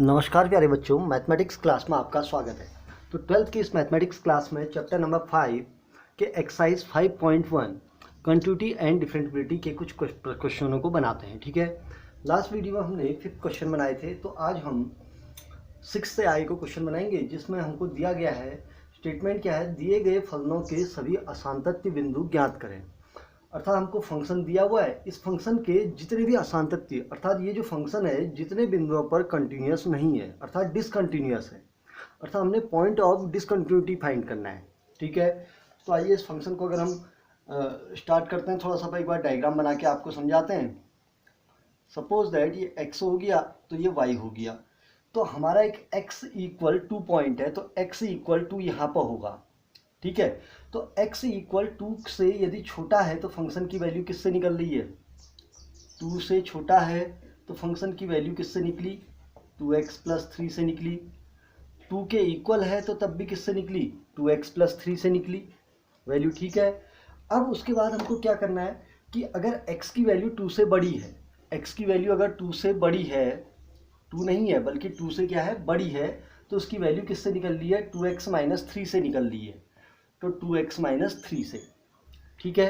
नमस्कार प्यारे बच्चों, मैथमेटिक्स क्लास में आपका स्वागत है। तो 12th की इस मैथमेटिक्स क्लास में चैप्टर नंबर 5 के एक्सरसाइज 5.1 कंटिन्यूटी एंड डिफरेंशिएबिलिटी के कुछ क्वेश्चनों को बनाते हैं। ठीक है, लास्ट वीडियो में हमने 5th क्वेश्चन बनाए थे, तो आज हम 6 से आगे को क्वेश्चन बनाएंगे, जिसमें हमको दिया गया है स्टेटमेंट क्या है, दिए गए फलनों के सभी असांतत्य बिंदु ज्ञात करें। अर्थात हमको फंक्शन दिया हुआ है, इस फंक्शन के जितने भी असांतत्य, अर्थात ये जो फंक्शन है जितने बिंदुओं पर कंटिन्यूस नहीं है अर्थात डिसकंटिन्यूस है, अर्थात हमने पॉइंट ऑफ डिसकंटिन्यूटी फाइंड करना है। ठीक है, तो आइए इस फंक्शन को अगर हम स्टार्ट करते हैं, थोड़ा सा एक बार डायग्राम बना के आपको समझाते हैं। सपोज दैट ये x हो गया तो ये y हो गया, तो हमारा एक x इक्वल टू पॉइंट है, तो x इक्वल टू यहाँ पर होगा। ठीक है, तो x इक्वल 2 से यदि छोटा है तो फंक्शन की वैल्यू किससे निकल रही है, 2 से छोटा है तो फंक्शन की वैल्यू किससे निकली, 2x प्लस 3 से निकली। 2 के इक्वल है तो तब भी किससे निकली, 2x प्लस 3 से निकली वैल्यू। ठीक है, अब उसके बाद हमको क्या करना है कि अगर x की वैल्यू 2 से बड़ी है, x की वैल्यू अगर 2 से बड़ी है, 2 नहीं है बल्कि 2 से क्या है, बड़ी है, तो उसकी वैल्यू किससे निकल रही है, 2x माइनस 3 से निकल रही है, तो 2x माइनस 3 से। ठीक है,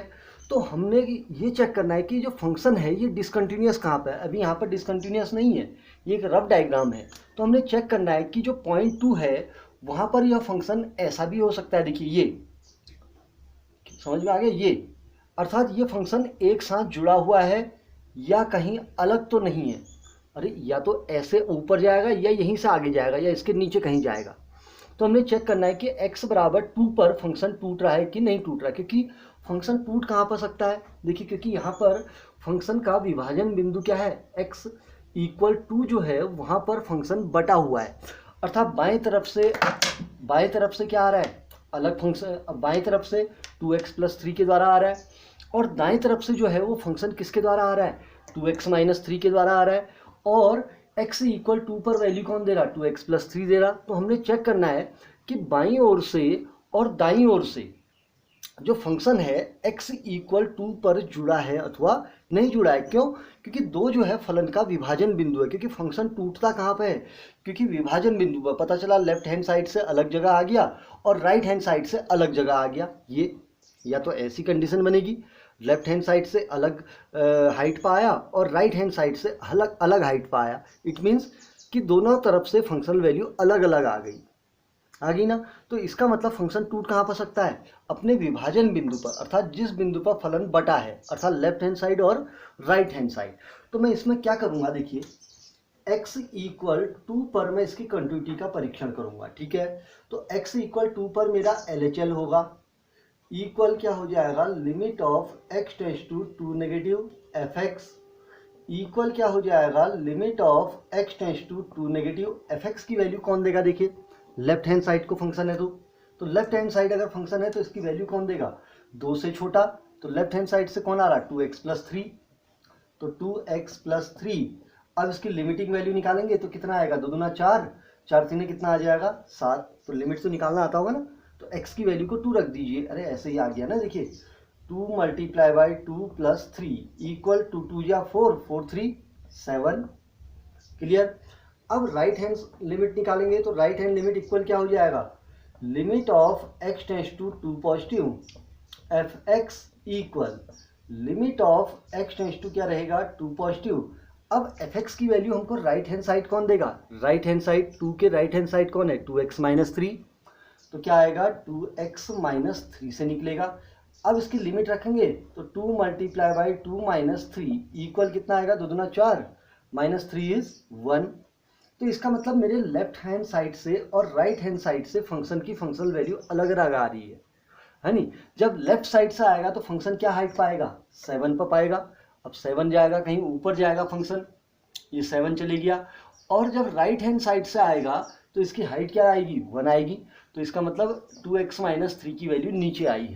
तो हमने ये चेक करना है कि जो फंक्शन है ये डिसकंटिन्यूस कहाँ पे है। अभी यहाँ पर डिसकंटिन्यूस नहीं है, ये एक रफ डायग्राम है, तो हमने चेक करना है कि जो पॉइंट 2 है वहाँ पर यह फंक्शन ऐसा भी हो सकता है। देखिए ये समझ में आ गया, ये अर्थात ये फंक्शन एक साथ जुड़ा हुआ है या कहीं अलग तो नहीं है। अरे या तो ऐसे ऊपर जाएगा या यहीं से आगे जाएगा या इसके नीचे कहीं जाएगा। तो हमने चेक करना है कि x बराबर 2 पर फंक्शन टूट रहा है कि नहीं टूट रहा है, क्योंकि फंक्शन टूट कहाँ पर सकता है, देखिए क्योंकि यहाँ पर फंक्शन का विभाजन बिंदु क्या है, x इक्वल टू जो है वहाँ पर फंक्शन बटा हुआ है, अर्थात बाएं तरफ से क्या आ रहा है, अलग फंक्शन, बाएं तरफ से 2x प्लस 3 के द्वारा आ रहा है, और दाएं तरफ से जो है वो फंक्शन किसके द्वारा आ रहा है, 2x माइनस 3 के द्वारा आ रहा है, और x इक्वल 2 पर वैल्यू कौन दे रहा, 2x प्लस 3 दे रहा। तो हमने चेक करना है कि बाईं ओर से और दाईं ओर से जो फंक्शन है x इक्वल 2 पर जुड़ा है अथवा नहीं जुड़ा है। क्यों, क्योंकि दो जो है फलन का विभाजन बिंदु है, क्योंकि फंक्शन टूटता कहाँ पे है, क्योंकि विभाजन बिंदु पर पता चला लेफ्ट हैंड साइड से अलग जगह आ गया और राइट हैंड साइड से अलग जगह आ गया। ये या तो ऐसी कंडीशन बनेगी, लेफ्ट हैंड साइड से अलग हाइट पर आया और राइट हैंड साइड से अलग अलग हाइट पर आया। इट मीन्स कि दोनों तरफ से फंक्शनल वैल्यू अलग अलग आ गई ना। तो इसका मतलब फंक्शन टूट कहाँ पर सकता है, अपने विभाजन बिंदु पर, अर्थात जिस बिंदु पर फलन बटा है, अर्थात लेफ्ट हैंड साइड और राइट हैंड साइड। तो मैं इसमें क्या करूँगा, देखिए x इक्वल 2 पर मैं इसकी कंटिन्यूटी का परीक्षण करूँगा। ठीक है, तो x इक्वल 2 पर मेरा LHL होगा, इक्वल क्या हो जाएगा, limit of x tends to 2 negative fx, equal क्या हो जाएगा, limit of x tends to 2 negative fx की वैल्यू कौन देगा, देखिए लेफ्ट हैंड साइड को फंक्शन है तो लेफ्ट हैंड साइड अगर फंक्शन है तो इसकी वैल्यू कौन देगा, 2 से छोटा, तो लेफ्ट हैंड साइड से कौन आ रहा है, 2x प्लस 3, तो 2x प्लस 3। अब इसकी लिमिटिंग वैल्यू निकालेंगे तो कितना आएगा, 2 दूना 4, 4 तीन कितना आ जाएगा 7, तो लिमिट तो निकालना आता होगा ना, तो x की वैल्यू को 2 रख दीजिए। अरे ऐसे ही आ गया ना, देखिए 2 multiply by 2 plus 3 equal to 2 या 4, 4 3 7। क्लियर। अब राइट हैंड लिमिट निकालेंगे तो राइट हैंड लिमिट इक्वल क्या हो जाएगा, limit of x tends to 2 positive fx equal limit of x tends to क्या रहेगा, 2 पॉजिटिव। अब fx की वैल्यू हमको राइट हैंड साइड कौन देगा, राइट हैंड साइड 2 के राइट हैंड साइड कौन है, 2x माइनस 3, तो क्या आएगा 2x माइनस 3 से निकलेगा। अब इसकी लिमिट रखेंगे तो 2 मल्टीप्लाई बाई 2 माइनस 3 इक्वल कितना आएगा, 2 दूना 4, माइनस 3 इज 1। तो इसका मतलब मेरे लेफ्ट हैंड साइड से और राइट हैंड साइड से फंक्शन की फंक्शनल वैल्यू अलग अलग आ रही है नी। जब लेफ्ट साइड से आएगा तो फंक्शन क्या हाइट पाएगा, 7 पर पाएगा। अब 7 जाएगा कहीं ऊपर जाएगा फंक्शन, ये 7 चले गया। और जब राइट हैंड साइड से आएगा तो इसकी हाइट क्या आएगी, 1 आएगी, तो इसका मतलब 2x माइनस 3 की वैल्यू नीचे आई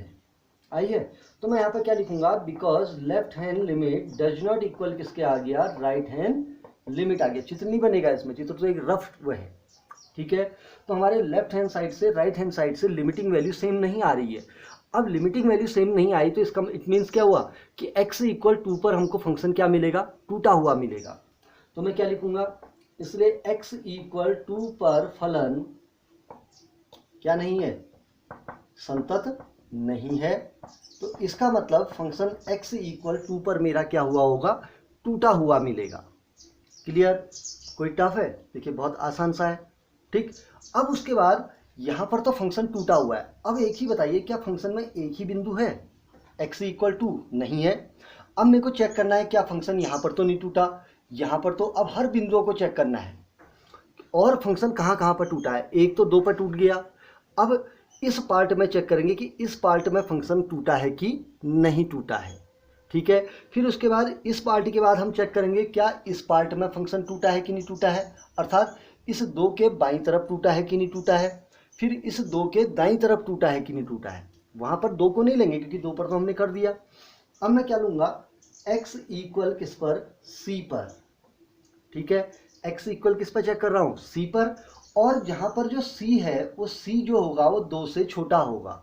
है। तो मैं यहाँ पर क्या लिखूंगा, because left hand limit does not equal किसके आ गया, राइट हैंड लिमिट आ गया। चित्र नहीं बनेगा इसमें, चित्र तो एक रफ वो है। ठीक है, तो हमारे लेफ्ट हैंड साइड से राइट हैंड साइड से लिमिटिंग वैल्यू सेम नहीं आ रही है। अब लिमिटिंग वैल्यू सेम नहीं आई तो इसका इट मीन्स क्या हुआ कि x इक्वल 2 पर हमको फंक्शन क्या मिलेगा, टूटा हुआ मिलेगा। तो मैं क्या लिखूंगा, इसलिए x इक्वल 2 पर फलन क्या नहीं है, संतत नहीं है। तो इसका मतलब फंक्शन x इक्वल 2 पर मेरा क्या हुआ होगा, टूटा हुआ मिलेगा। क्लियर? कोई टफ है? देखिए बहुत आसान सा है। ठीक, अब उसके बाद यहाँ पर तो फंक्शन टूटा हुआ है। अब एक ही बताइए, क्या फंक्शन में एक ही बिंदु है? x इक्वल 2 नहीं है। अब मेरे को चेक करना है क्या फंक्शन यहाँ पर तो नहीं टूटा, यहाँ पर तो। अब हर बिंदुओं को चेक करना है और फंक्शन कहाँ कहाँ पर टूटा है। एक तो 2 पर टूट गया। अब इस पार्ट में चेक करेंगे कि इस पार्ट में फंक्शन टूटा है कि नहीं टूटा है। ठीक है, फिर उसके बाद इस पार्ट के बाद हम चेक करेंगे क्या इस पार्ट में फंक्शन टूटा है कि नहीं टूटा है, अर्थात इस 2 के बाईं तरफ टूटा है कि नहीं टूटा है। फिर इस 2 के दाईं तरफ टूटा है कि नहीं टूटा है। वहाँ पर 2 को नहीं लेंगे क्योंकि 2 पर तो हमने कर दिया। अब मैं क्या लूँगा, x इक्वल किस पर, c पर। ठीक है, x इक्वल किस पर चेक कर रहा हूँ, c पर। और जहाँ पर जो c है वो c जो होगा वो 2 से छोटा होगा।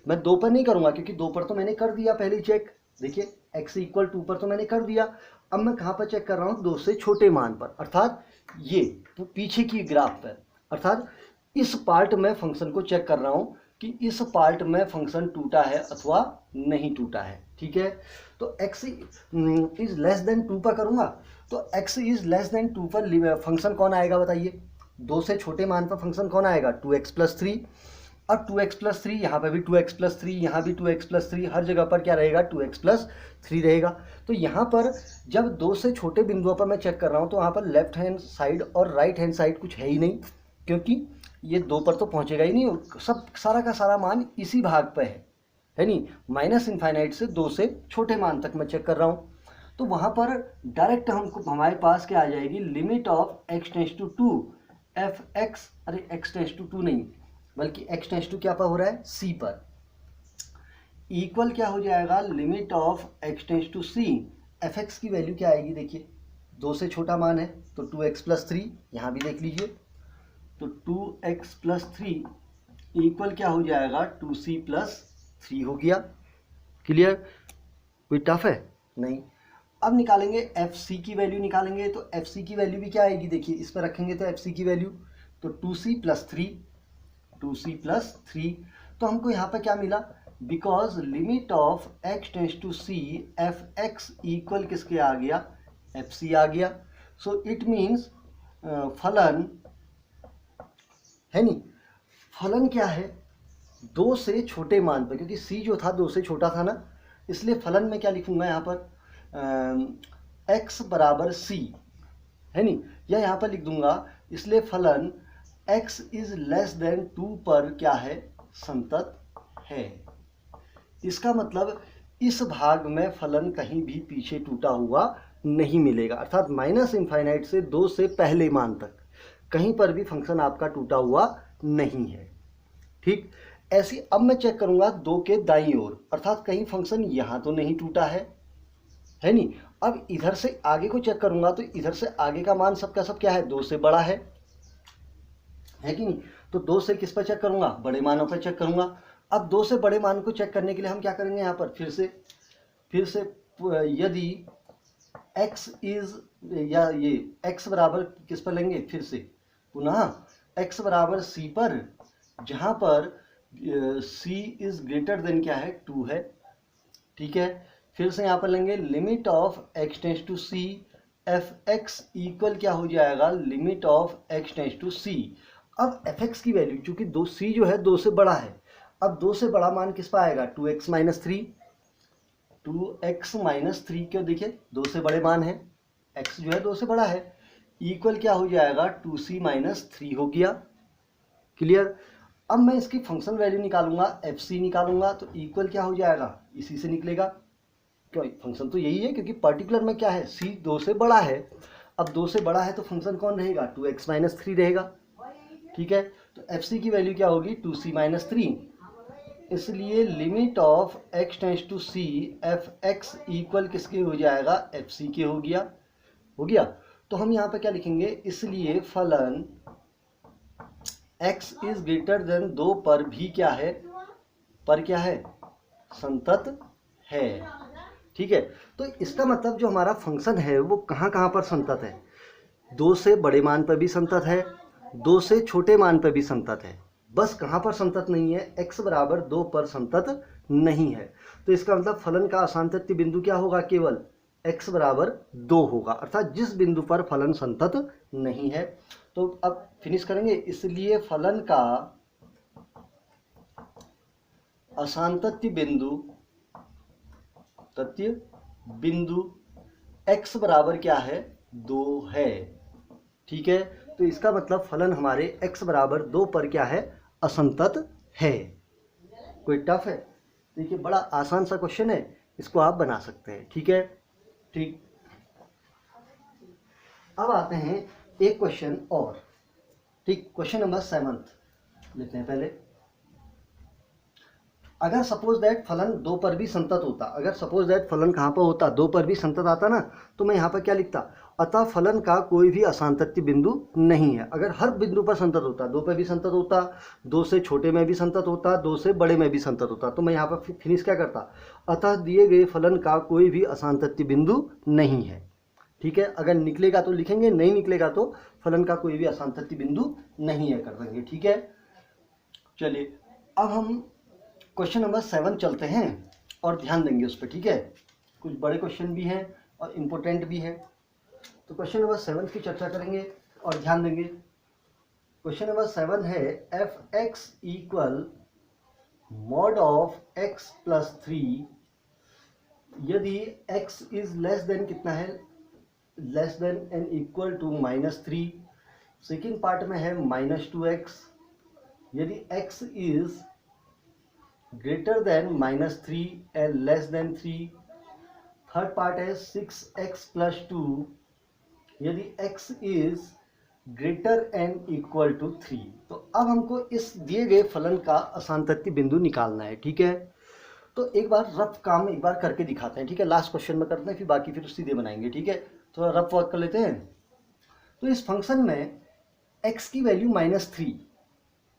मैं 2 पर नहीं करूँगा क्योंकि 2 पर तो मैंने कर दिया पहले चेक। देखिए x इक्वल 2 पर तो मैंने कर दिया। अब मैं कहाँ पर चेक कर रहा हूँ, 2 से छोटे मान पर, अर्थात ये तो पीछे की ग्राफ पर, अर्थात इस पार्ट में फंक्शन को चेक कर रहा हूँ कि इस पार्ट में फंक्शन टूटा है अथवा नहीं टूटा है। ठीक है, तो x इज लेस देन 2 पर करूँगा तो x इज लेस देन 2 पर फंक्शन कौन आएगा बताइए, 2 से छोटे मान पर फंक्शन कौन आएगा, 2x प्लस 3। अब 2x प्लस 3, यहाँ पर भी 2x प्लस 3, यहाँ भी 2x प्लस 3, हर जगह पर क्या रहेगा, 2x प्लस 3 रहेगा। तो यहाँ पर जब 2 से छोटे बिंदुओं पर मैं चेक कर रहा हूँ तो वहाँ पर लेफ्ट हैंड साइड और राइट हैंड साइड कुछ है ही नहीं, क्योंकि ये 2 पर तो पहुँचेगा ही नहीं। सब सारा का सारा मान इसी भाग पर है नहीं, माइनस इनफाइनाइट से 2 से छोटे मान तक मैं चेक कर रहा हूँ। तो वहाँ पर डायरेक्ट हमको हमारे पास क्या आ जाएगी, limit of x tends to 2 f x, अरे x टेंस टू 2 नहीं बल्कि x टेंस टू क्या पर हो रहा है, c पर, इक्वल क्या हो जाएगा, limit of x tends to c। F x की वैल्यू क्या आएगी, देखिए 2 से छोटा मान है तो 2x प्लस 3, यहाँ भी देख लीजिए। तो 2x प्लस 3 इक्वल क्या हो जाएगा, 2c प्लस 3 हो गया। क्लियर? कोई टफ है? नहीं। अब निकालेंगे fc की वैल्यू निकालेंगे। तो fc की वैल्यू भी क्या आएगी, देखिए इस पर रखेंगे तो fc की वैल्यू तो 2c प्लस 3, 2c प्लस 3। तो हमको यहाँ पर क्या मिला, because limit of x tends to c f x equal किसके आ गया, fc आ गया। सो इट मीन्स फलन है नहीं, फलन क्या है, 2 से छोटे मान पर, क्योंकि c जो था 2 से छोटा था ना, इसलिए फलन में क्या लिखूंगा यहाँ पर, x बराबर c है नहीं, या यहाँ पर लिख दूंगा, इसलिए फलन x इज लेस देन 2 पर क्या है, संतत है। इसका मतलब इस भाग में फलन कहीं भी पीछे टूटा हुआ नहीं मिलेगा, अर्थात माइनस इनफाइनाइट से 2 से पहले मान तक कहीं पर भी फंक्शन आपका टूटा हुआ नहीं है। ठीक, ऐसी अब मैं चेक करूंगा 2 के दाईं ओर, अर्थात कहीं फंक्शन यहाँ तो नहीं टूटा है नहीं। अब इधर से आगे को चेक करूंगा तो इधर से आगे का मान सबका सब क्या है, 2 से बड़ा है कि नहीं। तो 2 से किस पर चेक करूंगा, बड़े मानों पर चेक करूंगा। अब 2 से बड़े मान को चेक करने के लिए हम क्या करेंगे, यहाँ पर फिर से यदि x इज, या ये x बराबर किस पर लेंगे, फिर से पुनः x बराबर c पर, जहां पर c इज ग्रेटर देन क्या है, 2 है। ठीक है, फिर से यहाँ पर लेंगे limit of x tends to c f x equal क्या हो जाएगा, limit of x tends to c। अब एफ एक्स की वैल्यू चूंकि 2c जो है 2 से बड़ा है, अब 2 से बड़ा मान किस पर आएगा, 2x माइनस 3, 2x माइनस 3, क्यों, देखिए 2 से बड़े मान है, x जो है 2 से बड़ा है, इक्वल क्या हो जाएगा, 2c माइनस 3 हो गया। क्लियर? अब मैं इसकी फंक्शन वैल्यू निकालूंगा, fc निकालूंगा, तो इक्वल क्या हो जाएगा, इसी से निकलेगा। क्यों, फंक्शन तो यही है क्योंकि पर्टिकुलर में क्या है, c 2 से बड़ा है। अब 2 से बड़ा है तो फंक्शन कौन रहेगा, 2x माइनस 3 रहेगा। ठीक है, तो fc की वैल्यू क्या होगी, 2c माइनस 3। इसलिए limit of x tends to c f x equal किसके हो जाएगा, fc के हो गया। तो हम यहाँ पे क्या लिखेंगे, इसलिए फलन x इज ग्रेटर देन 2 पर भी क्या है, संतत है। ठीक है, तो इसका मतलब जो हमारा फंक्शन है वो कहाँ कहाँ पर संतत है, 2 से बड़े मान पर भी संतत है, 2 से छोटे मान पर भी संतत है, बस कहाँ पर संतत नहीं है, x बराबर 2 पर संतत नहीं है। तो इसका मतलब फलन का असांतत्य बिंदु क्या होगा, केवल x बराबर 2 होगा, अर्थात जिस बिंदु पर फलन संतत नहीं है। तो अब फिनिश करेंगे, इसलिए फलन का असांतत्य बिंदु x बराबर क्या है, 2 है। ठीक है, तो इसका मतलब फलन हमारे x बराबर 2 पर क्या है, असंतत है। कोई टफ है? देखिए बड़ा आसान सा क्वेश्चन है, इसको आप बना सकते हैं। ठीक है, ठीक। अब आते हैं एक क्वेश्चन और। ठीक, क्वेश्चन नंबर 7 लेते हैं पहले। अगर सपोज दैट फलन 2 पर भी संतत होता, अगर सपोज दैट फलन कहाँ पर होता, 2 पर भी संतत आता ना, तो मैं यहाँ पर क्या लिखता, अतः फलन का कोई भी असांतत्य बिंदु नहीं है। अगर हर बिंदु पर संतत होता, 2 पर भी संतत होता, 2 से छोटे में भी संतत होता, 2 से बड़े में भी संतत होता, तो मैं यहाँ पर फिनिश क्या करता, अतः दिए गए फलन का कोई भी असांतत्य बिंदु नहीं है। ठीक है, अगर निकलेगा तो लिखेंगे, नहीं निकलेगा तो फलन का कोई भी असांतत्य बिंदु नहीं है कर देंगे। ठीक है, चलिए अब हम क्वेश्चन नंबर 7 चलते हैं और ध्यान देंगे उस पर। ठीक है, कुछ बड़े क्वेश्चन भी हैं और इम्पोर्टेंट भी है, तो क्वेश्चन नंबर 7 की चर्चा करेंगे और ध्यान देंगे। क्वेश्चन नंबर 7 है f x equal mod of x plus 3 यदि x इज लेस देन कितना है, less than and equal to -3। Second part में है -2x यदि x is greater than -3 and less than 3। Third part है 6x प्लस 2 यदि x is greater and equal to 3। तो अब हमको इस दिए गए फलन का असांतत्य बिंदु निकालना है। ठीक है, तो एक बार रफ काम एक बार करके दिखाते हैं। ठीक है, लास्ट क्वेश्चन में करते हैं, फिर बाकी फिर सीधे बनाएंगे। ठीक है, थोड़ा रफ वर्क कर लेते हैं। तो इस फंक्शन में x की वैल्यू -3,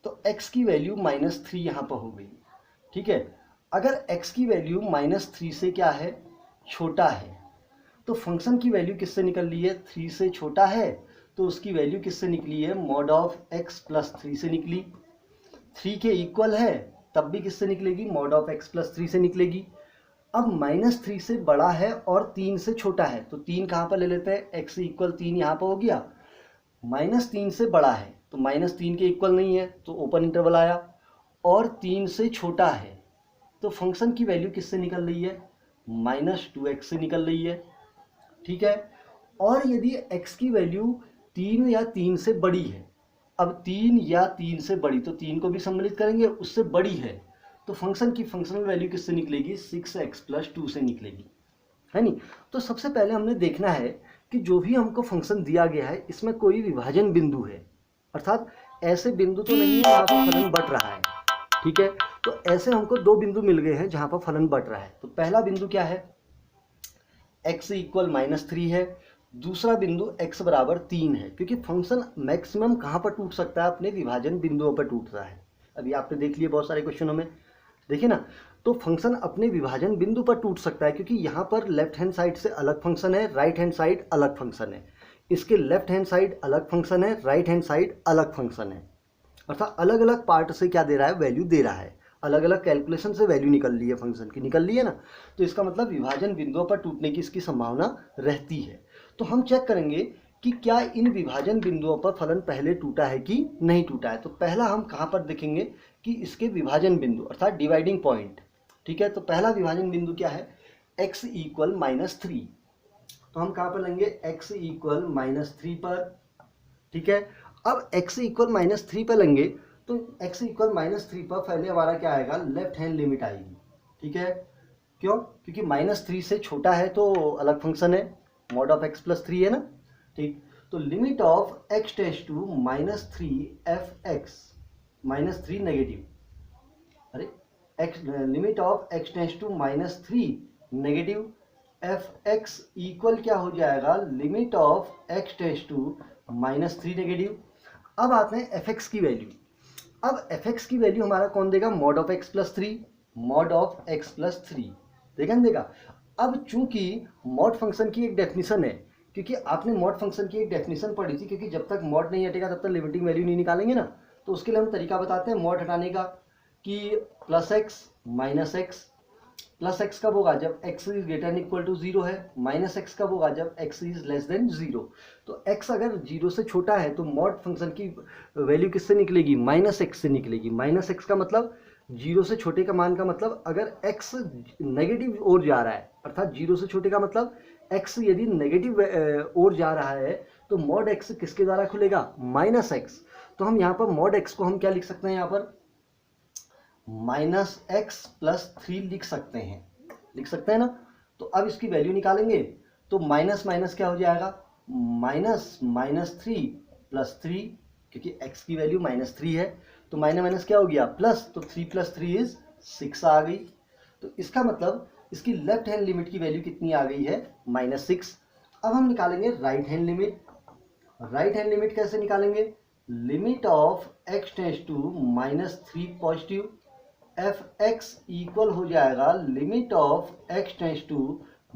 तो x की वैल्यू -3 यहाँ पर हो गई। ठीक है, अगर x की वैल्यू -3 से क्या है, छोटा है, तो फंक्शन की वैल्यू किससे निकल रही है, 3 से छोटा है, तो उसकी वैल्यू किससे निकली है, मॉड ऑफ x प्लस 3 से निकली। 3 के इक्वल है तब भी किससे निकलेगी, मॉड ऑफ x प्लस 3 से निकलेगी। अब -3 से बड़ा है और 3 से छोटा है, तो 3 कहाँ पर ले लेते हैं, x इक्वल 3 यहाँ पर हो गया। -3 से बड़ा है तो -3 के इक्वल नहीं है, तो ओपन इंटरवल आया, और 3 से छोटा है, तो फंक्शन की वैल्यू किससे निकल रही है, -2x से निकल रही है। ठीक है, और यदि x की वैल्यू 3 या 3 से बड़ी है, अब 3 या 3 से बड़ी, तो 3 को भी सम्मिलित करेंगे, उससे बड़ी है, तो फंक्शन की फंक्शनल वैल्यू किससे निकलेगी, 6x प्लस 2 से निकलेगी, है नहीं। तो सबसे पहले हमने देखना है कि जो भी हमको फंक्शन दिया गया है इसमें कोई विभाजन बिंदु है, अर्थात ऐसे बिंदु तो नहीं है जहाँ पर फलन बढ़ रहा है। ठीक है, तो ऐसे हमको 2 बिंदु मिल गए हैं जहाँ पर फलन बढ़ रहा है। तो पहला बिंदु क्या है, x इक्वल -3 है, दूसरा बिंदु x बराबर 3 है, क्योंकि फंक्शन मैक्सिमम कहाँ पर टूट सकता है, अपने विभाजन बिंदुओं पर टूटता है। अभी आपने देख लिए बहुत सारे क्वेश्चनों में, देखिए ना, तो फंक्शन अपने विभाजन बिंदु पर टूट सकता है, क्योंकि यहाँ पर लेफ्ट हैंड साइड से अलग फंक्शन है, राइट हैंड साइड अलग फंक्शन है, इसके लेफ्ट हैंड साइड अलग फंक्शन है, राइट हैंड साइड अलग फंक्शन है, अर्थात अलग अलग पार्ट से क्या दे रहा है, वैल्यू दे रहा है, अलग अलग कैलकुलेशन से वैल्यू निकल ली है, फंक्शन की निकल ली है ना। तो इसका मतलब विभाजन बिंदुओं पर टूटने की इसकी संभावना रहती है। तो हम चेक करेंगे कि क्या इन विभाजन बिंदुओं पर फलन पहले टूटा है कि नहीं टूटा है। तो पहला हम कहाँ पर देखेंगे कि इसके विभाजन बिंदु अर्थात डिवाइडिंग पॉइंट। ठीक है, तो पहला विभाजन बिंदु क्या है, x इक्वल -3, तो हम कहाँ पर लेंगे, x इक्वल -3 पर। ठीक है, अब x इक्वल -3 पर लेंगे तो x इक्वल -3 पर पहले हमारा क्या आएगा, लेफ्ट हैंड लिमिट आएगी। ठीक है, क्यों, क्योंकि -3 से छोटा है तो अलग फंक्शन है, मॉड ऑफ x प्लस 3 है ना। ठीक, तो limit of x tends to -3 f(x) -3 negative, अरे limit of x tends to -3 negative f(x) equal क्या हो जाएगा, limit of x tends to -3 negative. अब आते हैं fx की वैल्यू। अब fx की वैल्यू हमारा कौन देगा, mod of x plus 3, mod of x plus 3 देगा। अब चूंकि मॉड फंक्शन की एक डेफिनेशन है क्योंकि आपने मॉड फंक्शन की एक डेफिनेशन पढ़ी थी, क्योंकि जब तक मॉड नहीं हटेगा तब तक लिमिटिंग वैल्यू नहीं निकालेंगे ना। तो उसके लिए हम तरीका बताते हैं मॉड हटाने का, कि plus x minus x. Plus x कब होगा? जब x is greater than equal to 0 है। माइनस एक्स कब होगा? जब एक्स इज लेस देन 0। तो एक्स अगर 0 से छोटा है तो मॉड फंक्शन की वैल्यू किससे निकलेगी? माइनस एक्स से निकलेगी। माइनस एक्स का मतलब 0 से छोटे का मान का मतलब अगर एक्स नेगेटिव ओर जा रहा है, अर्थात 0 से छोटे का मतलब एक्स यदि नेगेटिव ओर जा रहा है तो मॉड एक्स किसके द्वारा खुलेगा? Minus x. तो हम यहाँ पर मॉड एक्स को हम क्या लिख सकते हैं? यहाँ पर माइनस एक्स प्लस 3 लिख सकते हैं ना। तो अब इसकी वैल्यू निकालेंगे तो माइनस माइनस क्या हो जाएगा? माइनस माइनस 3 प्लस 3, क्योंकि x की वैल्यू माइनस 3 है तो माइनस माइनस क्या हो गया? प्लस। तो 3 प्लस 3 इज 6 आ गई। तो इसका मतलब इसकी लेफ्ट हैंड लिमिट की वैल्यू कितनी आ गई है? -6। अब हम निकालेंगे right hand limit. Right hand limit कैसे निकालेंगे? Limit of x tends to -3 positive, f x equal हो जाएगा limit of x tends to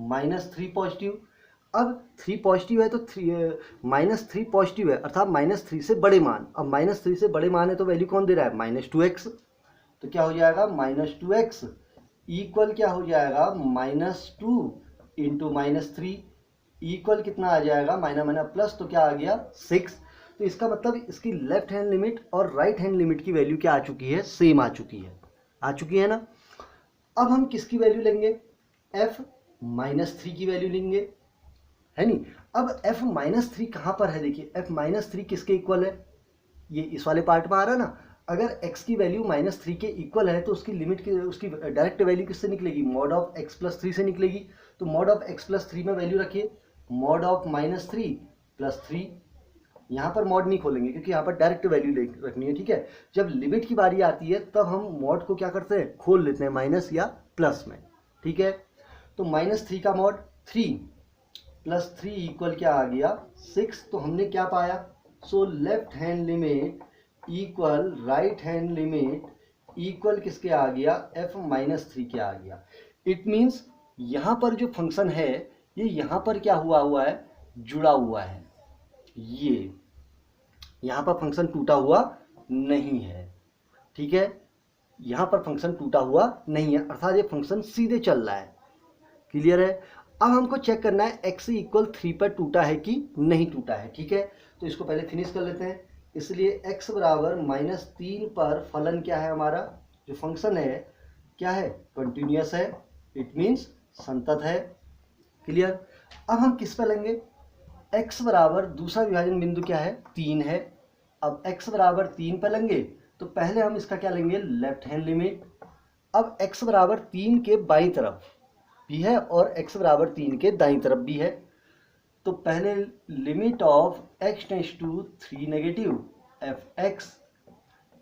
-3 positive. अब 3 पॉजिटिव है तो -3 पॉजिटिव है, अर्थात -3 से बड़े मान। अब -3 से बड़े मान है तो वैल्यू कौन दे रहा है? -2x। तो क्या हो जाएगा? -2x इक्वल क्या हो जाएगा? -2 इंटू -3 इक्वल कितना आ जाएगा? माइनस माइनस प्लस, तो क्या आ गया? 6। तो इसका मतलब इसकी लेफ्ट हैंड लिमिट और राइट हैंड लिमिट की वैल्यू क्या आ चुकी है? सेम आ चुकी है ना। अब हम किसकी वैल्यू लेंगे? f-3 की वैल्यू लेंगे, है नहीं। अब f-3 कहाँ पर है? देखिए f-3 किसके इक्वल है? ये इस वाले पार्ट में आ रहा है ना। अगर x की वैल्यू -3 के इक्वल है तो उसकी लिमिट की उसकी डायरेक्ट वैल्यू किससे निकलेगी? मॉड ऑफ x प्लस 3 से निकलेगी। तो मॉड ऑफ x प्लस 3 में वैल्यू रखिए, मॉड ऑफ -3 प्लस 3। यहाँ पर मॉड नहीं खोलेंगे क्योंकि यहाँ पर डायरेक्ट वैल्यू रखनी है, ठीक है। जब लिमिट की बारी आती है तब हम मॉड को क्या करते हैं? खोल लेते हैं माइनस या प्लस में, ठीक है। तो -3 का मॉड 3 प्लस 3 इक्वल क्या आ गया? 6। तो हमने क्या पाया? So left hand limit equal right hand limit equal किसके आ गया? f-3 के आ गया। इट मीन्स यहाँ पर जो फंक्शन है ये यहाँ पर क्या हुआ है? जुड़ा हुआ है। ये यहाँ पर फंक्शन टूटा हुआ नहीं है, ठीक है। यहाँ पर फंक्शन टूटा हुआ नहीं है, अर्थात ये फंक्शन सीधे चल रहा है। क्लियर है? अब हमको चेक करना है x इक्वल 3 पर टूटा है कि नहीं टूटा है, ठीक है। तो इसको पहले फिनिश कर लेते हैं। इसलिए x बराबर -3 पर फलन क्या है हमारा? जो फंक्शन है क्या है? कंटिन्यूअस है, इट मीन्स संतत है। क्लियर? अब हम किस पर लेंगे? x बराबर दूसरा विभाजन बिंदु क्या है? 3 है। अब x बराबर 3 पर लेंगे तो पहले हम इसका क्या लेंगे? Left hand limit. अब x बराबर 3 के बाईं तरफ भी है और x बराबर 3 के दाईं तरफ भी है। तो पहले limit of x tends to 3 negative f x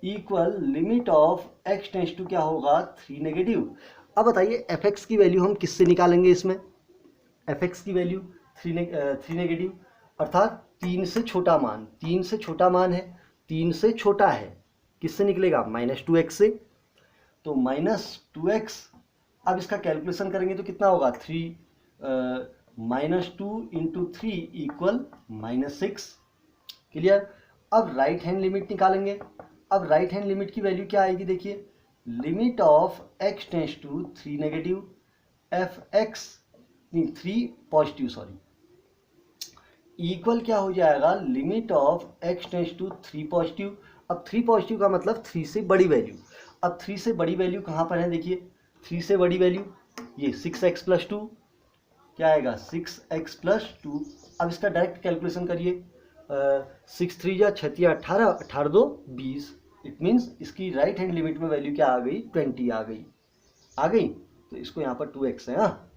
equal limit of x tends to क्या होगा? 3 नेगेटिव। अब बताइए एफ एक्स की वैल्यू हम किससे निकालेंगे? इसमें एफ एक्स की वैल्यू 3 नेगेटिव, अर्थात 3 से छोटा मान। 3 से छोटा मान है, 3 से छोटा है, किससे निकलेगा? -2x से। तो -2x, अब इसका कैलकुलेशन करेंगे तो कितना होगा? 3 -2 इंटू 3 इक्वल -6। क्लियर? अब राइट हैंड लिमिट निकालेंगे। अब राइट हैंड लिमिट की वैल्यू क्या आएगी? देखिए limit of x tends to 3 negative f x 3 positive sorry equal क्या हो जाएगा? Limit of x tends to 3 positive. अब 3 पॉजिटिव का मतलब 3 से बड़ी वैल्यू। अब 3 से बड़ी वैल्यू कहाँ पर है? देखिए 3 से बड़ी वैल्यू ये 6x प्लस 2 क्या आएगा? 6x plus 2। अब इसका डायरेक्ट कैलकुलेशन करिए। 6 3 या 6 18, 18 2 20। इट मीन्स इसकी राइट हैंड लिमिट में वैल्यू क्या आ गई? 20 आ गई। तो इसको यहाँ पर 2x है, हाँ।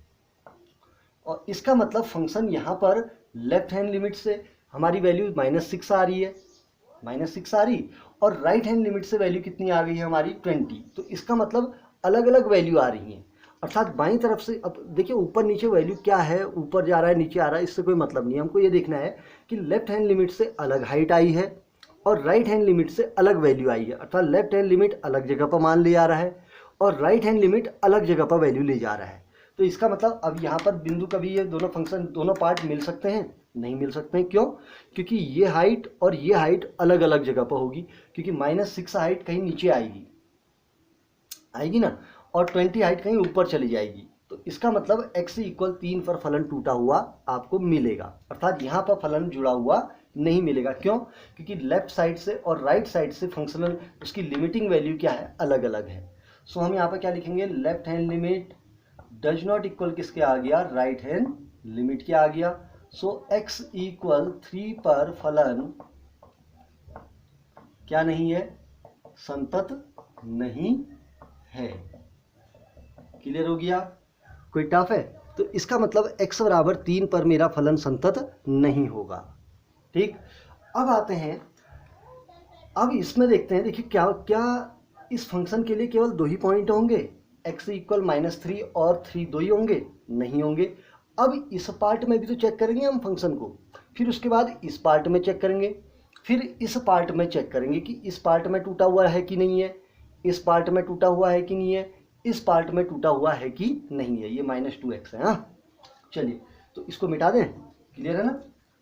और इसका मतलब फंक्शन यहाँ पर लेफ्ट हैंड लिमिट से हमारी वैल्यू -6 आ रही है, और राइट हैंड लिमिट से वैल्यू कितनी आ गई है हमारी? 20। तो इसका मतलब अलग अलग वैल्यू आ रही हैं, अर्थात बाईं तरफ से। अब देखिए ऊपर नीचे वैल्यू क्या है, ऊपर जा रहा है नीचे आ रहा है, इससे कोई मतलब नहीं। हमको ये देखना है कि लेफ्ट हैंड लिमिट से अलग हाइट आई है और राइट हैंड लिमिट से अलग वैल्यू आई है, अर्थात लेफ्ट हैंड लिमिट अलग जगह पर मान ले आ रहा है और राइट हैंड लिमिट अलग जगह पर वैल्यू ले जा रहा है। तो इसका मतलब अब यहाँ पर बिंदु कभी ये दोनों फंक्शन दोनों पार्ट मिल सकते हैं? नहीं मिल सकते हैं। क्यों? क्योंकि ये हाइट और ये हाइट अलग अलग जगह पर होगी, क्योंकि -6 हाइट कहीं नीचे आएगी ना, और 20 हाइट कहीं ऊपर चली जाएगी। तो इसका मतलब x = 3 पर फलन टूटा हुआ आपको मिलेगा, अर्थात यहाँ पर फलन जुड़ा हुआ नहीं मिलेगा। क्यों? क्योंकि लेफ्ट साइड से और राइट साइड से फंक्शनल उसकी लिमिटिंग वैल्यू क्या है, अलग अलग है। सो हम यहाँ पर क्या लिखेंगे, left hand limit does not equal किसके आ गया, राइट हैंड लिमिट के आ गया। सो x = 3 पर फलन क्या नहीं है, संतत नहीं है। क्लियर हो गया? कोई टफ है? तो इसका मतलब x = 3 पर मेरा फलन संतत नहीं होगा। ठीक, अब आते हैं, अब इसमें देखते हैं, देखिए क्या क्या इस फंक्शन के लिए केवल 2 ही पॉइंट होंगे, x = -3 और 3 2 ही होंगे? नहीं होंगे। अब इस पार्ट में भी तो चेक करेंगे हम फंक्शन को, फिर उसके बाद इस पार्ट में चेक करेंगे, फिर इस पार्ट में चेक करेंगे कि इस पार्ट में टूटा हुआ है कि नहीं है, इस पार्ट में टूटा हुआ है कि नहीं है, इस पार्ट में टूटा हुआ है कि नहीं है। ये -2x है। हाँ, चलिए तो इसको मिटा दें। क्लियर है ना?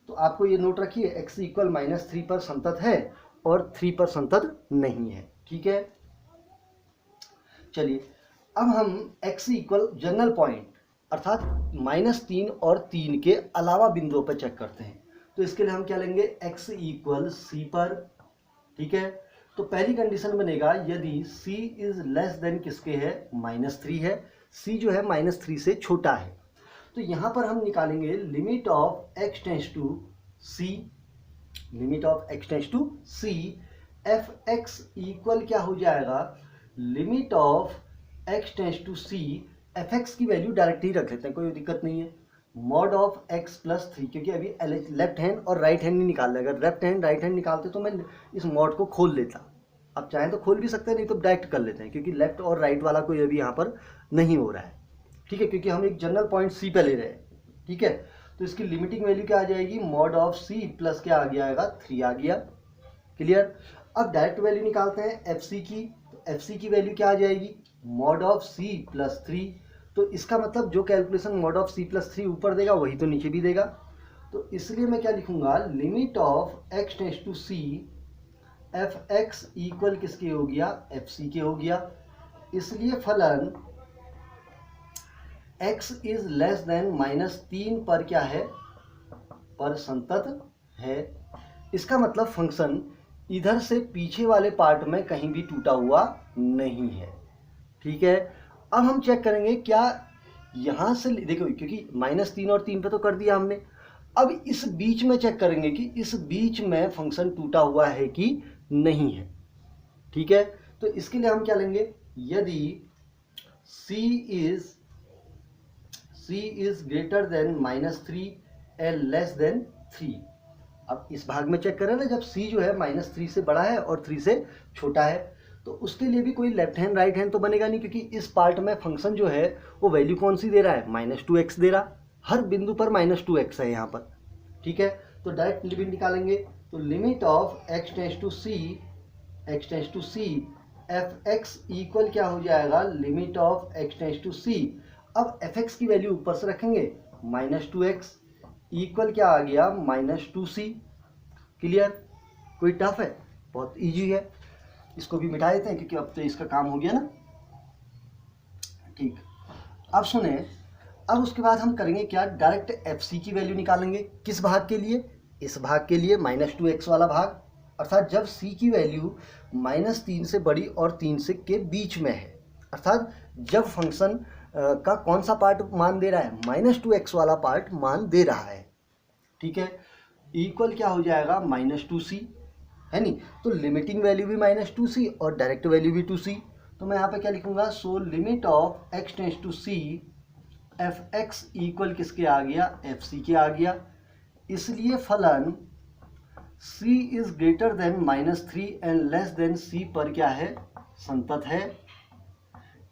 तो आपको ये नोट रखिए, x = -3 पर संतत है और 3 पर संतत नहीं है। ठीक है, चलिए अब हम x = जनरल पॉइंट अर्थात -3 और 3 के अलावा बिंदुओं पर चेक करते हैं। तो इसके लिए हम क्या लेंगे, x = c पर। ठीक है, तो पहली कंडीशन बनेगा यदि c < किसके है, -3 है, c जो है -3 से छोटा है। तो यहाँ पर हम निकालेंगे limit of x tends to c, limit of x tends to c, fx = क्या हो जाएगा, limit of x tends to c, fx की वैल्यू डायरेक्ट ही रख लेते हैं, कोई दिक्कत नहीं है, मॉड ऑफ x + 3, क्योंकि अभी लेफ्ट हैंड और राइट हैंड नहीं निकाल रहे। अगर लेफ्ट हैंड राइट हैंड निकालते तो मैं इस मॉड को खोल लेता, अब चाहें तो खोल भी सकते हैं, नहीं तो डायरेक्ट कर लेते हैं, क्योंकि लेफ्ट और राइट वाला कोई अभी यहाँ पर नहीं हो रहा है। ठीक है, क्योंकि हम एक जनरल पॉइंट c पे ले रहे हैं। ठीक है, तो इसकी लिमिटिंग वैल्यू क्या आ जाएगी, मॉड ऑफ c प्लस क्या आ गया आएगा, 3 आ गया। क्लियर? अब डायरेक्ट वैल्यू निकालते हैं fc की, तो fc की वैल्यू क्या आ जाएगी, मॉड ऑफ c + 3। तो इसका मतलब जो कैलकुलेशन मॉड ऑफ c + 3 ऊपर देगा वही तो नीचे भी देगा। तो इसलिए मैं क्या लिखूंगा, limit of x tends to c, fx = किसके हो गया, fc के हो गया। इसलिए फलन x < -3 पर क्या है, पर संतत है। इसका मतलब फंक्शन इधर से पीछे वाले पार्ट में कहीं भी टूटा हुआ नहीं है। ठीक है, अब हम चेक करेंगे क्या यहाँ से, देखो क्योंकि -3 और 3 पे तो कर दिया हमने, अब इस बीच में चेक करेंगे कि इस बीच में फंक्शन टूटा हुआ है कि नहीं है। ठीक है, तो इसके लिए हम क्या लेंगे, यदि c is greater than -3 and less than 3। अब इस भाग में चेक करें ना, जब c जो है -3 से बड़ा है और 3 से छोटा है, तो उसके लिए भी कोई लेफ्ट हैंड राइट हैंड तो बनेगा नहीं, क्योंकि इस पार्ट में फंक्शन जो है वो वैल्यू कौन सी दे रहा है, -2x दे रहा, हर बिंदु पर -2x है यहाँ पर। ठीक है, तो डायरेक्ट लिमिट निकालेंगे, तो limit of x tends to c, fx = क्या हो जाएगा, limit of x tends to c। अब fx की वैल्यू ऊपर से रखेंगे, -2x = क्या आ गया, -2c। क्लियर? कोई टफ है? बहुत इजी है। इसको भी मिटा देते हैं क्योंकि अब तो इसका काम हो गया ना। ठीक, अब सुने, अब उसके बाद हम करेंगे क्या, डायरेक्ट fc की वैल्यू निकालेंगे। किस भाग के लिए, इस भाग के लिए, -2x वाला भाग, अर्थात जब c की वैल्यू -3 से बड़ी और 3 से के बीच में है, अर्थात जब फंक्शन का कौन सा पार्ट मान दे रहा है, -2x वाला पार्ट मान दे रहा है। ठीक है, इक्वल क्या हो जाएगा, -2c है नहीं, तो लिमिटिंग वैल्यू भी -2c और डायरेक्ट वैल्यू भी 2c। तो मैं यहाँ पे क्या लिखूंगा, so limit of x tends to c, fx = किसके आ गया, fc के आ गया। इसलिए फलन c is greater than -3 and less than c पर क्या है, संतत है।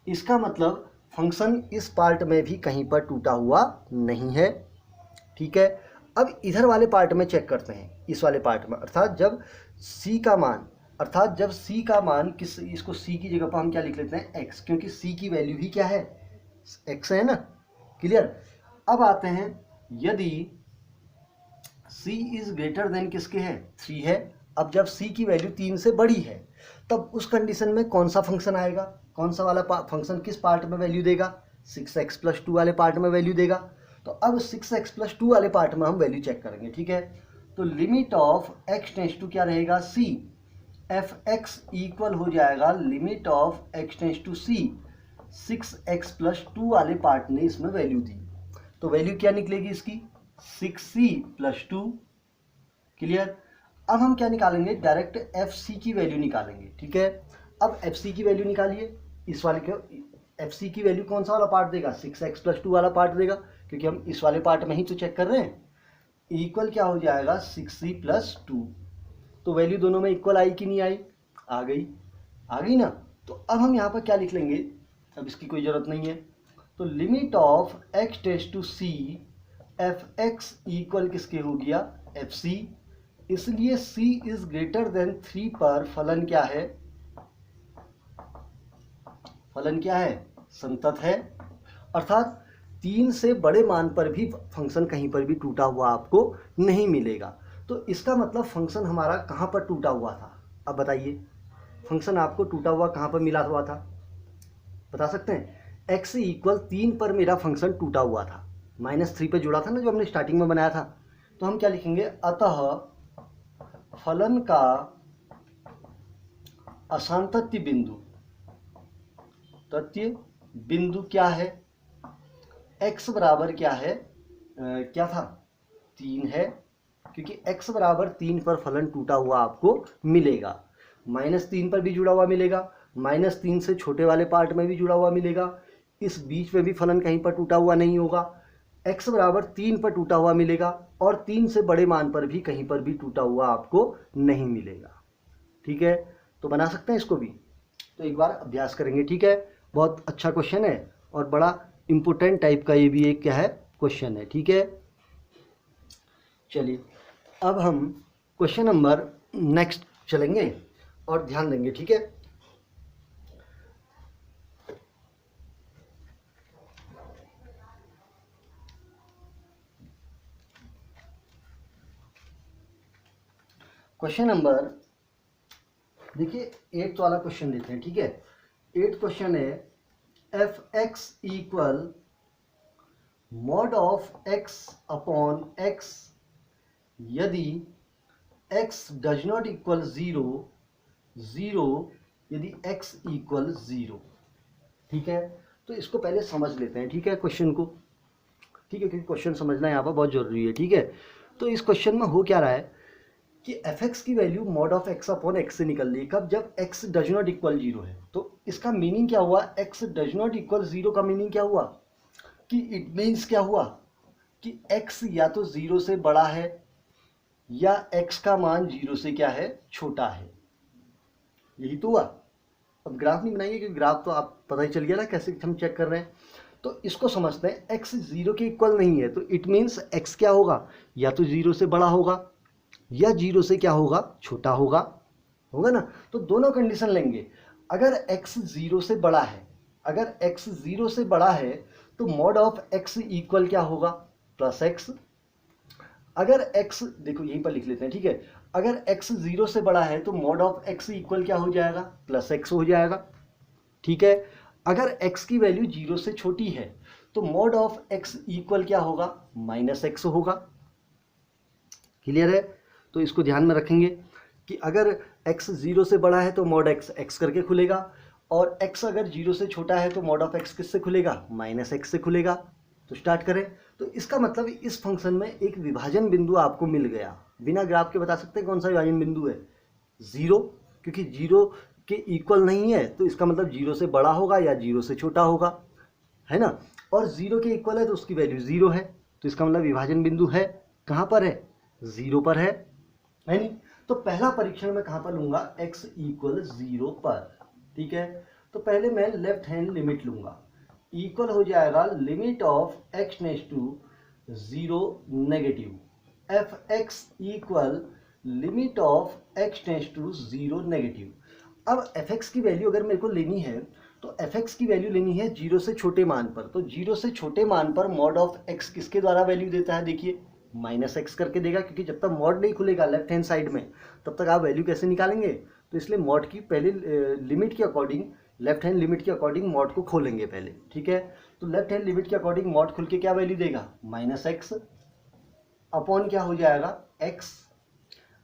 इसका मतलब फंक्शन इस पार्ट में भी कहीं पर टूटा हुआ नहीं है। ठीक है, अब इधर वाले पार्ट में चेक करते हैं, इस वाले पार्ट में, अर्थात जब c का मान, अर्थात जब c का मान किस, इसको c की जगह पर हम क्या लिख लेते हैं, x, क्योंकि c की वैल्यू ही क्या है, x है ना। क्लियर? अब आते हैं, यदि c इज ग्रेटर देन किसके है, 3 है। अब जब c की वैल्यू 3 से बड़ी है तब उस कंडीशन में कौन सा फंक्शन आएगा, कौन सा वाला फंक्शन किस पार्ट में वैल्यू देगा, 6x+2 वाले पार्ट में वैल्यू देगा। तो अब 6x+2 वाले पार्ट में हम वैल्यू चेक करेंगे, ठीक है। तो limit of x tends to क्या रहेगा, c, f(x) इक्वल हो जाएगा limit of x tends to c, 6x+2 वाले पार्ट ने इसमें वैल्यू दी। तो वैल्यू क्या निकलेगी इसकी, 6c+2। क्लियर। अब हम क्या निकालेंगे, डायरेक्ट fc की वैल्यू निकालेंगे, ठीक है। अब fc की वैल्यू निकालिए, इस वाले के fc की वैल्यू कौन सा वाला पार्ट देगा, 6x+2 वाला पार्ट देगा, क्योंकि हम इस वाले पार्ट में ही तो चेक कर रहे हैं। इक्वल क्या हो जाएगा, 6c+2। तो वैल्यू दोनों में इक्वल आई कि नहीं आई, आ गई ना। तो अब हम यहाँ पर क्या लिख लेंगे, अब इसकी कोई ज़रूरत नहीं है। तो limit of x tends to c, f(x) equal किसके हो गया, fc। इसलिए c इज ग्रेटर देन 3 पर फलन क्या है, संतत है। अर्थात 3 से बड़े मान पर भी फंक्शन कहीं पर भी टूटा हुआ आपको नहीं मिलेगा। तो इसका मतलब फंक्शन हमारा कहाँ पर टूटा हुआ था, अब बताइए फंक्शन आपको टूटा हुआ कहाँ पर मिला हुआ था, बता सकते हैं। x इक्वल 3 पर मेरा फंक्शन टूटा हुआ था, -3 पे जुड़ा था ना जो हमने स्टार्टिंग में बनाया था। तो हम क्या लिखेंगे, अतः फलन का असांतत्य बिंदु क्या है, x बराबर क्या है, क्या था, 3 है, क्योंकि x बराबर 3 पर फलन टूटा हुआ आपको मिलेगा। -3 पर भी जुड़ा हुआ मिलेगा, -3 से छोटे वाले पार्ट में भी जुड़ा हुआ मिलेगा, इस बीच में भी फलन कहीं पर टूटा हुआ नहीं होगा। x बराबर 3 पर टूटा हुआ मिलेगा और 3 से बड़े मान पर भी कहीं पर भी टूटा हुआ आपको नहीं मिलेगा, ठीक है। तो बना सकते हैं इसको भी, तो एक बार अभ्यास करेंगे, ठीक है। बहुत अच्छा क्वेश्चन है और बड़ा इम्पोर्टेंट टाइप का ये भी एक क्या है, क्वेश्चन है, ठीक है। चलिए अब हम क्वेश्चन नंबर नेक्स्ट चलेंगे और ध्यान देंगे, ठीक है। क्वेश्चन नंबर देखिए 8th वाला क्वेश्चन लेते हैं, ठीक है। 8th क्वेश्चन है, f(x) equal mod of x upon x यदि x डज नॉट इक्वल 0 यदि x इक्वल 0, ठीक है। तो इसको पहले समझ लेते हैं, ठीक है, क्वेश्चन को, ठीक है, क्योंकि क्वेश्चन समझना यहाँ पर बहुत जरूरी है, ठीक है। तो इस क्वेश्चन में हो क्या रहा है कि f(x) की value mod of x upon x से निकल रही है, कब, जब x डज नॉट इक्वल 0 है। तो इसका मीनिंग क्या हुआ, x डज नॉट इक्वल 0 का मीनिंग क्या हुआ कि इट मीन्स क्या हुआ कि x या तो 0 से बड़ा है या x का मान 0 से क्या है, छोटा है, यही तो हुआ। अब ग्राफ नहीं बनाएंगे क्योंकि ग्राफ तो आप पता ही चल गया ना कैसे हम चेक कर रहे हैं। तो इसको समझते हैं, x 0 के इक्वल नहीं है तो इट मीन्स x क्या होगा, या तो 0 से बड़ा होगा या 0 से क्या होगा, छोटा होगा ना। तो दोनों कंडीशन लेंगे। अगर x 0 से बड़ा है, अगर x 0 से बड़ा है तो मॉड ऑफ x इक्वल क्या होगा, +x। अगर x, देखो यहीं पर लिख लेते हैं, ठीक है। अगर x 0 से बड़ा है तो मॉड ऑफ x इक्वल क्या हो जाएगा, +x हो जाएगा, ठीक है। अगर x की वैल्यू 0 से छोटी है तो मॉड ऑफ x इक्वल क्या होगा, -x होगा। क्लियर है। तो इसको ध्यान में रखेंगे कि अगर x 0 से बड़ा है तो मॉड x करके खुलेगा और x अगर 0 से छोटा है तो मॉड ऑफ x किससे खुलेगा, -x से खुलेगा। तो स्टार्ट करें। तो इसका मतलब इस फंक्शन में एक विभाजन बिंदु आपको मिल गया। बिना ग्राफ के बता सकते हैं कौन सा विभाजन बिंदु है, 0, क्योंकि 0 के इक्वल नहीं है तो इसका मतलब 0 से बड़ा होगा या 0 से छोटा होगा, है ना। और 0 के इक्वल है तो उसकी वैल्यू 0 है, तो इसका मतलब विभाजन बिंदु है, कहाँ पर है, 0 पर है नहीं। तो पहला परीक्षण मैं कहाँ पर लूंगा, x इक्वल 0 पर, ठीक है। तो पहले मैं लेफ्ट हैंड लिमिट लूंगा, इक्वल हो जाएगा limit of x tends to 0 negative, f(x) equal limit of x tends to 0 negative. अब f(x) की वैल्यू अगर मेरे को लेनी है तो f(x) की वैल्यू लेनी है 0 से छोटे मान पर। तो 0 से छोटे मान पर मॉड ऑफ x किसके द्वारा वैल्यू देता है, देखिए माइनस एक्स करके देगा, क्योंकि जब तक मॉड नहीं खुलेगा लेफ्ट हैंड साइड में तब तक आप वैल्यू कैसे निकालेंगे। तो इसलिए मॉड की पहले लिमिट के अकॉर्डिंग, लेफ्ट हैंड लिमिट के अकॉर्डिंग मॉड को खोलेंगे पहले, ठीक है। तो लेफ्ट हैंड लिमिट के अकॉर्डिंग मॉड खुल के क्या वैल्यू देगा, माइनस एक्स अपॉन क्या हो जाएगा, एक्स।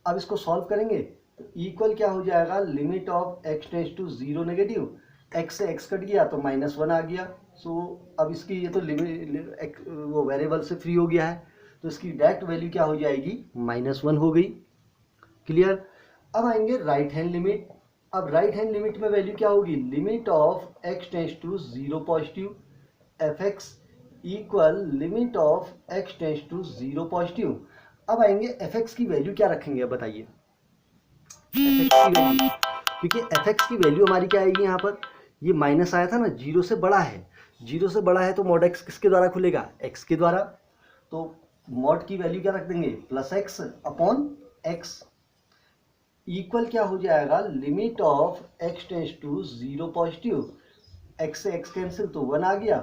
अब इसको सॉल्व करेंगे तो इक्वल क्या हो जाएगा, limit of x tends to zero negative, x से एक्स कट गया तो -1 आ गया। सो अब इसकी ये तो लिमिट वो वेरिएबल से फ्री हो गया है, तो इसकी डायरेक्ट वैल्यू क्या हो जाएगी, -1 हो गई। क्लियर। अब आएंगे राइट हैंड लिमिट। अब राइट हैंड लिमिट में वैल्यू क्या होगी, limit of x tends to zero positive f x equal limit of x tends to zero positive. अब आएंगे एफ एक्स की वैल्यू क्या रखेंगे, अब बताइए एफ एक्स की वैल्यू, क्योंकि एफ एक्स की वैल्यू हमारी क्या आएगी, यहाँ पर ये माइनस आया था ना, जीरो से बड़ा है, जीरो से बड़ा है तो मॉड एक्स किसके द्वारा खुलेगा, एक्स के द्वारा। तो मॉड की वैल्यू क्या रख देंगे, plus x upon x equal क्या हो जाएगा, limit of x tends to zero positive, x से एक्स कैंसिल तो 1 आ गया।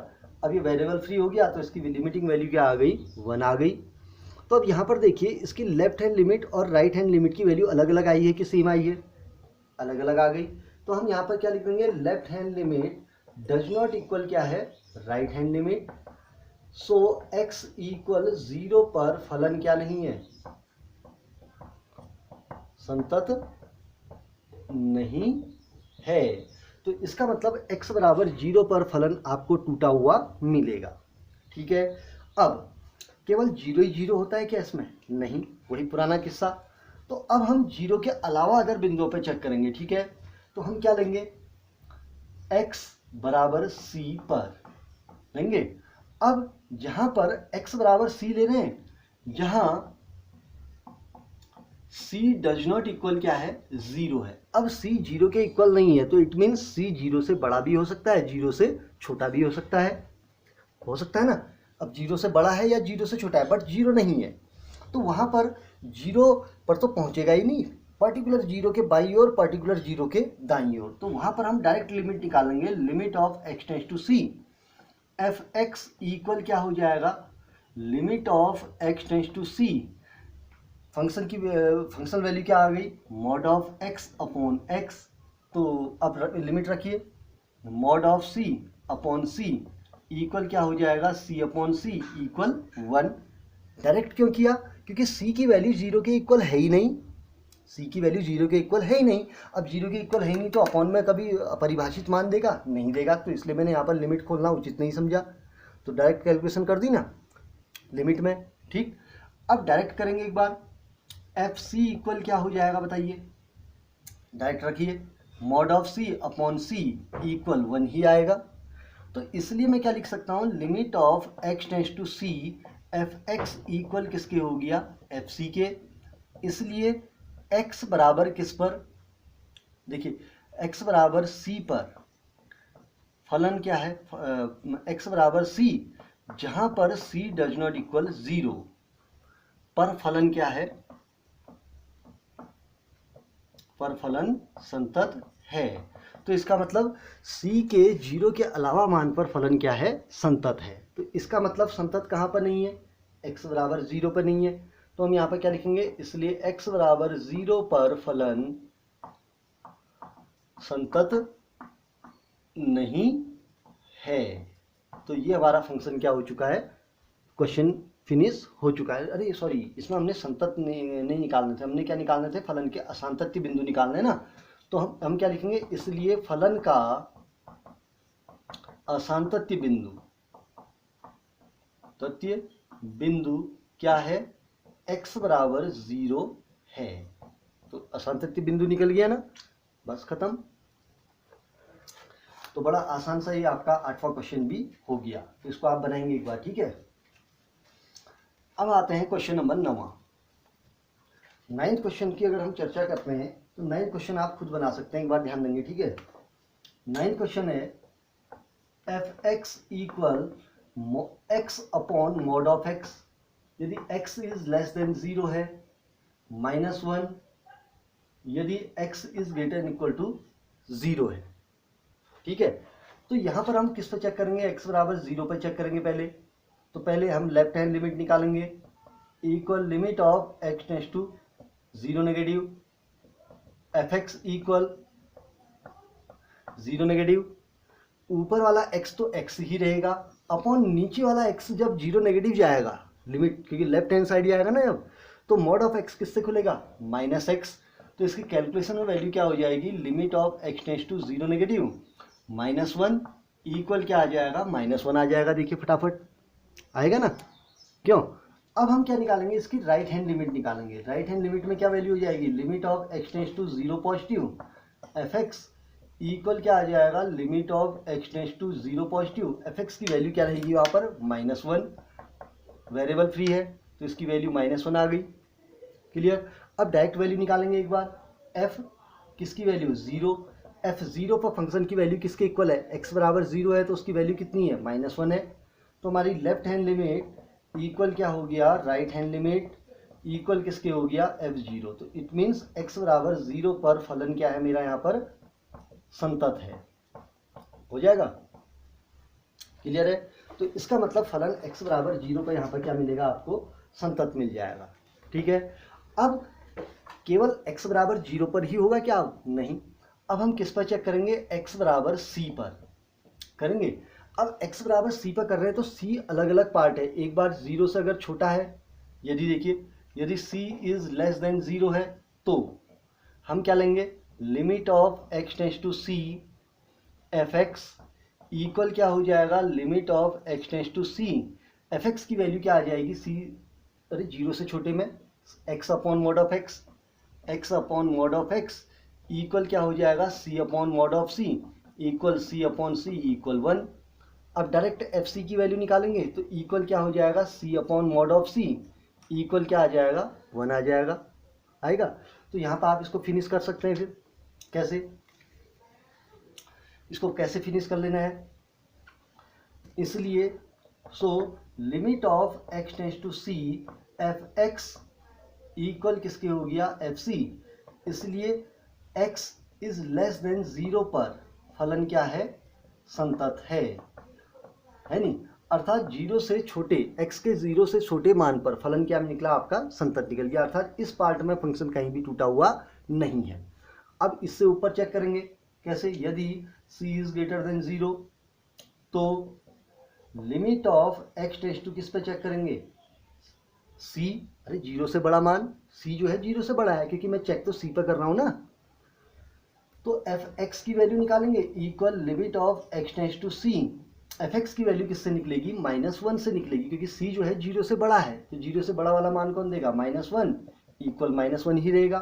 अब ये वेरिएबल फ्री हो गया तो इसकी लिमिटिंग वैल्यू क्या आ गई, 1 आ गई। तो अब यहाँ पर देखिए इसकी लेफ्ट हैंड लिमिट और राइट हैंड लिमिट की वैल्यू अलग अलग आई है कि सेम आई है, अलग अलग आ गई। तो हम यहाँ पर क्या लिख देंगे, left hand limit does not equal क्या है, राइट हैंड लिमिट। सो x इक्वल 0 पर फलन क्या नहीं है, संतत नहीं है। तो इसका मतलब x बराबर 0 पर फलन आपको टूटा हुआ मिलेगा, ठीक है। अब केवल 0 ही 0 होता है क्या इसमें, नहीं, वही पुराना किस्सा। तो अब हम 0 के अलावा अगर बिंदुओं पे चेक करेंगे, ठीक है, तो हम क्या लेंगे, x बराबर c पर लेंगे। अब जहां पर x बराबर c ले रहे हैं, जहां c डज नॉट इक्वल क्या है, 0 है। अब c 0 के इक्वल नहीं है तो इट मीन्स c 0 से बड़ा भी हो सकता है, 0 से छोटा भी हो सकता है ना। अब 0 से बड़ा है या 0 से छोटा है, बट 0 नहीं है, तो वहां पर 0 पर तो पहुंचेगा ही नहीं, पर्टिकुलर 0 के बाई ओर, पर्टिकुलर 0 के दाईं ओर। तो वहां पर हम डायरेक्ट लिमिट निकालेंगे, limit of x tends to c, f x equal क्या हो जाएगा, limit of x tends to c, function की फंक्शनल वैल्यू क्या आ गई, mod of x upon x। तो अब लिमिट रखिए, mod of c upon c equal क्या हो जाएगा, c upon c equal 1। Direct क्यों किया, क्योंकि c की वैल्यू 0 के इक्वल है ही नहीं, c की वैल्यू 0 के इक्वल है ही नहीं। अब 0 के इक्वल है ही नहीं तो अपॉन में कभी अपरिभाषित मान देगा, नहीं देगा, तो इसलिए मैंने यहाँ पर लिमिट खोलना उचित नहीं समझा, तो डायरेक्ट कैलकुलेशन कर दी ना लिमिट में, ठीक। अब डायरेक्ट करेंगे एक बार, एफ सी इक्वल क्या हो जाएगा बताइए, डायरेक्ट रखिए, mod of c upon c equal 1 ही आएगा। तो इसलिए मैं क्या लिख सकता हूँ, limit of x tends to c, f x equal किसके हो गया, एफ सी के। इसलिए एक्स बराबर किस पर, देखिए एक्स बराबर सी पर फलन क्या है, एक्स बराबर सी, जहां पर सी डज नॉट इक्वल 0 पर फलन क्या है, पर फलन संतत है। तो इसका मतलब c के 0 के अलावा मान पर फलन क्या है, संतत है। तो इसका मतलब संतत कहाँ पर नहीं है, x बराबर 0 पर नहीं है। तो हम यहाँ पर क्या लिखेंगे, इसलिए x बराबर 0 पर फलन संतत नहीं है। तो ये हमारा फंक्शन क्या हो चुका है, क्वेश्चन फिनिश हो चुका है। अरे सॉरी, इसमें हमने संतत नहीं निकालने थे, हमने क्या निकालने थे, फलन के असांतत्य बिंदु निकालने ना। तो हम क्या लिखेंगे, इसलिए फलन का असांतत्य बिंदु, तत्य बिंदु क्या है, x बराबर 0 है। तो असांतत्य बिंदु निकल गया ना, बस खत्म। तो बड़ा आसान सा ये आपका 8वां क्वेश्चन भी हो गया। तो इसको आप बनाएंगे एक बार, ठीक है। अब आते हैं क्वेश्चन नंबर 9। 9th क्वेश्चन की अगर हम चर्चा करते हैं तो 9th क्वेश्चन आप खुद बना सकते हैं, एक बार ध्यान देंगे, ठीक है। 9th क्वेश्चन है f x equal x upon mod of x, यदि x इज लेस देन 0 है, -1 यदि x is greater than equal to 0 है, ठीक है। तो यहाँ पर हम किस पर चेक करेंगे, x बराबर 0 पर चेक करेंगे पहले। तो पहले हम लेफ्ट हैंड लिमिट निकालेंगे, equal limit of x tends to 0 नेगेटिव, एफ एक्स इक्वल 0 नेगेटिव, ऊपर वाला x तो x ही रहेगा अपॉन नीचे वाला x जब 0 नेगेटिव जाएगा लिमिट, क्योंकि लेफ्ट हैंड साइड आएगा ना जब, तो मॉड ऑफ x किससे खुलेगा, माइनस एक्स। तो इसकी कैलकुलेशन में वैल्यू क्या हो जाएगी, limit of x tends to 0 negative -1 equal क्या आ जाएगा, -1 आ जाएगा। देखिए फटाफट आएगा ना, क्यों। अब हम क्या निकालेंगे, इसकी राइट हैंड लिमिट निकालेंगे। राइट हैंड लिमिट में क्या वैल्यू हो जाएगी, limit of x tends to 0 positive f x equal क्या आ जाएगा, limit of x tends to 0 positive, f x की वैल्यू क्या रहेगी वहाँ पर, -1। वेरिएबल फ्री है तो इसकी वैल्यू -1 आ गई। क्लियर। अब डायरेक्ट वैल्यू निकालेंगे एक बार, f किसकी वैल्यू 0, f0 पर फंक्शन की वैल्यू किसके इक्वल है, x बराबर 0 है तो उसकी वैल्यू कितनी है, -1 है। तो हमारी लेफ्ट हैंड लिमिट इक्वल क्या हो गया, राइट हैंड लिमिट इक्वल किसके हो गया, f0। तो इट मीन्स x बराबर 0 पर फलन क्या है मेरा यहाँ पर, संतत है। हो जाएगा, क्लियर है। तो इसका मतलब फलन x बराबर 0 पर यहाँ पर क्या मिलेगा आपको, संतत मिल जाएगा। ठीक है। अब केवल x बराबर 0 पर ही होगा क्या, नहीं। अब हम किस पर चेक करेंगे, x बराबर c पर करेंगे। अब x बराबर c पर कर रहे हैं तो c अलग अलग पार्ट है। एक बार 0 से अगर छोटा है, यदि देखिए यदि c इज लेस देन 0 है तो हम क्या लेंगे, limit of x tends to c f x equal क्या हो जाएगा, limit of x tends to c, f x की वैल्यू क्या आ जाएगी, c अरे 0 से छोटे में x upon mod of x, x upon mod of x equal क्या हो जाएगा, c upon mod of c equal c upon c equal 1। अब डायरेक्ट एफ सी की वैल्यू निकालेंगे तो इक्वल क्या हो जाएगा, c upon mod of c equal क्या आ जाएगा, 1 आ जाएगा, आएगा। तो यहाँ पर आप इसको फिनिश कर सकते हैं। फिर कैसे, इसको कैसे फिनिश कर लेना है, इसलिए limit of x tends to c f x equal किसके हो गया, एफ सी। इसलिए x इज लेस देन 0 पर फलन क्या है, संतत है नहीं। अर्थात 0 से छोटे, x के 0 से छोटे मान पर फलन क्या निकला आपका, संतत निकल गया। अर्थात इस पार्ट में फंक्शन कहीं भी टूटा हुआ नहीं है। अब इससे ऊपर चेक करेंगे कैसे, यदि c इज ग्रेटर देन 0 तो limit of x tends to किस पे चेक करेंगे, c, अरे 0 से बड़ा मान, c जो है 0 से बड़ा है क्योंकि मैं चेक तो c पर कर रहा हूं ना। तो एफ एक्स की वैल्यू निकालेंगे equal limit of x tends to c, f x की वैल्यू किससे निकलेगी, -1 से निकलेगी क्योंकि c जो है 0 से बड़ा है। तो 0 से बड़ा वाला मान कौन देगा, -1 इक्वल -1 ही रहेगा।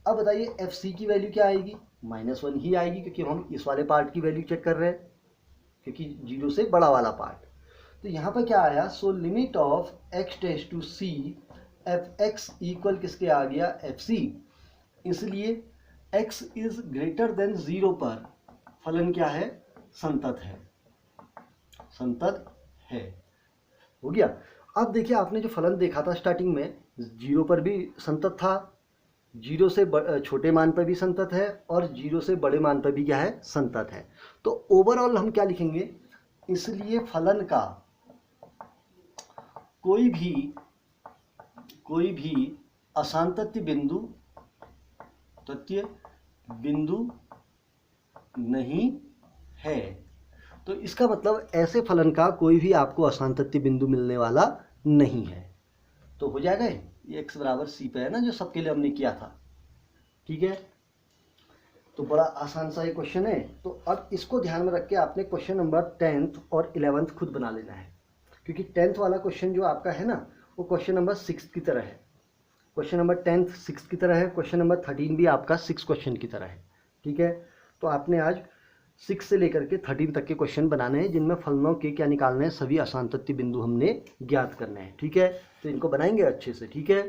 अब बताइए एफ सी की वैल्यू क्या आएगी, -1 ही आएगी क्योंकि हम इस वाले पार्ट की वैल्यू चेक कर रहे हैं क्योंकि 0 से बड़ा वाला पार्ट। तो यहाँ पर क्या आया, limit of x tends to c f x equal किसके आ गया, एफ सी। इसलिए x इज ग्रेटर देन 0 पर फलन क्या है, संतत है, संतत है। हो गया। अब देखिए आपने जो फलन देखा था स्टार्टिंग में, 0 पर भी संतत था, 0 से छोटे मान पर भी संतत है और 0 से बड़े मान पर भी क्या है, संतत है। तो ओवरऑल हम क्या लिखेंगे, इसलिए फलन का कोई भी असांतत्य बिंदु नहीं है। तो इसका मतलब ऐसे फलन का कोई भी आपको असांतत्य बिंदु मिलने वाला नहीं है। तो हो जाएगा ये x बराबर c पे है ना, जो सबके लिए हमने किया था। ठीक है, तो बड़ा आसान सा ये क्वेश्चन है। तो अब इसको ध्यान में रख के आपने क्वेश्चन नंबर 10th और 11th खुद बना लेना है, क्योंकि 10th वाला क्वेश्चन जो आपका है ना, वो क्वेश्चन नंबर 6 की तरह है। क्वेश्चन नंबर 10th 6 की तरह है, क्वेश्चन नंबर 13 भी आपका 6 क्वेश्चन की तरह है। ठीक है, तो आपने आज 6 से लेकर के 13 तक के क्वेश्चन बनाने हैं, जिनमें फलनों के क्या निकालने हैं, सभी असांतत्य बिंदु हमने ज्ञात करने हैं। ठीक है, तो इनको बनाएंगे अच्छे से। ठीक है।